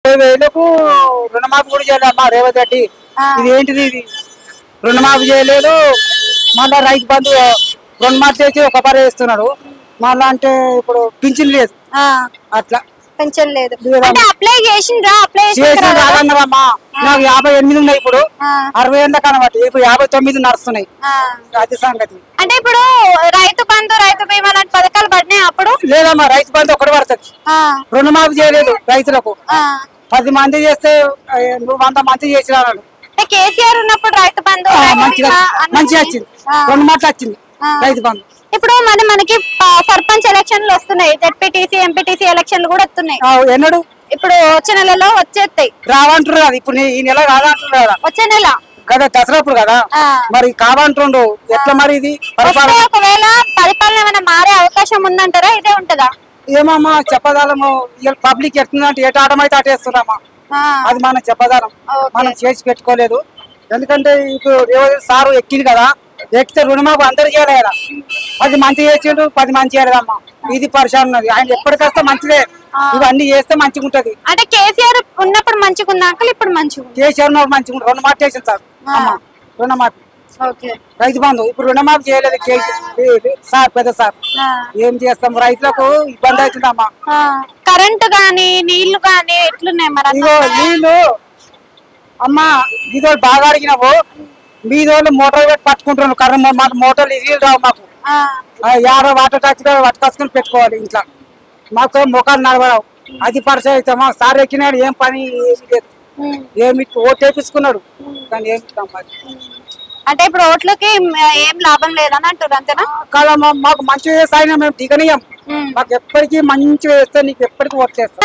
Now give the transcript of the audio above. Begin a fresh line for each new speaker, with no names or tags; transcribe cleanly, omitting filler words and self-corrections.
70,000కు రుణమాఫీ కూడా చేయలేమ్మా రేవంత్ రెడ్డి. ఇది ఏంటిది? ఇది రుణమాఫీ చేయలేదు. మళ్ళా రైతు బంధు రుణమాఫీ చేసి ఒక పరి వేస్తున్నాడు. మళ్ళా అంటే ఇప్పుడు పింఛన్ లేదు. అట్లా
పెన్షన్ లేదు. అప్లై చేసిండ్రా?
రాదన్నదమ్మా. నాకు 58 ఉన్నాయి. ఇప్పుడు 60 ఏళ్ళ కనబట్టి ఇప్పుడు 59 నడుస్తున్నాయి. అది సంగతి.
అంటే ఇప్పుడు రైతు బంధు రైతు బీమా లాంటి పథకాలు పడినాయి. అప్పుడు
లేదమ్మా, రైతు బంధు ఒకటి పడుతుంది. రుణమాఫీ చేయలేదు రైతులకు. 10 మంది చేస్తే 100 మంది చేసినాడు.
కేసీఆర్ ఉన్నప్పుడు రైతు బంధు
మంచిగా వచ్చింది. 2 మాటలు వచ్చింది రైతు బంధు.
ఇప్పుడు మనకి సర్పంచ్ ఎలక్షన్లు వస్తున్నాయి. జెడ్పీటీసీ ఎంపీటీసీ ఎలక్షన్లు కూడా వస్తున్నాయి.
ఎన్నడు?
ఇప్పుడు వచ్చే నెలలో వచ్చేస్తాయి.
రావంటారు కదా. ఇప్పుడు ఈ నెల రాదంటారు కదా.
వచ్చే నెల
కదా, దసరాప్పుడు కదా. మరి కావంటుండ్రు. ఎట్లా మరి ఇది
ఒకవేళ పరిపాలన ఏమైనా మారే అవకాశం ఉందంటారా? ఇదే ఉంటదా?
ఏమమ్మా చెప్పదాలము. పబ్లిక్ ఎట్లుందంటే ఎటు ఆటమైతే అటేస్తున్నామా. అది మనం చెప్పదాలం. మనం చేసి పెట్టుకోలేదు. ఎందుకంటే ఇప్పుడు రేవంత్ సారు ఎక్కింది కదా. ఎక్కితే రుణమాఫీ అందరు చేయాలి కదా. 10 మంచి చేసిండు, 10 మంచి చేయలేదమ్మా. ఇది పరిశాన్ ఉన్నది. ఆయన ఎప్పటికొస్తే మంచిదే. ఇవన్నీ చేస్తే మంచిగా ఉంటది.
అంటే కేసీఆర్ ఉన్నప్పుడు మంచిగా ఉంది అంకల్, ఇప్పుడు మంచిగా
కేసీఆర్ ఉన్నప్పుడు మంచిగా ఉంటుంది. రుణమాఫీ చేసింది సార్. అమ్మా రుణమాఫీ, రైతు బంధు. ఇప్పుడు రుణమాఫీ చేయలేదు సార్. పెద్ద సార్ ఏం చేస్తాం? రైతులకు ఇబ్బంది అవుతుందమ్మా.
కరెంటు గానీ నీళ్లు గానీ ఎట్లున్నాయి మరి?
ఇగో నీళ్లు అమ్మా, ఇది బాగా అడిగినావు. మీదోళ్ళు మోటార్ పెట్టి పట్టుకుంటున్నాను. కరెంట్ మాకు మోటార్లు ఇది రావు. మాకు 50 వాటర్ ట్యాక్స్ పట్టుకొచ్చుకొని పెట్టుకోవాలి ఇంట్లో. మాకు ముఖాలు నడవరావు. అది పరిచయం అవుతామా. సార్ ఎక్కినాడు, ఏం పని ఏమి లేదు. ఏమి ఓటు వేపించుకున్నాడు కానీ ఏమి.
అంటే ఇప్పుడు ఓట్లకి ఏం లాభం లేదని అంటారు, అంతేనా?
కదా, మాకు మంచిగా వేస్తే అయినా మేము దిగనీయం. మాకు ఎప్పటికీ మంచిగా వేస్తే నీకు ఎప్పటికీ ఓట్లు వేస్తాం.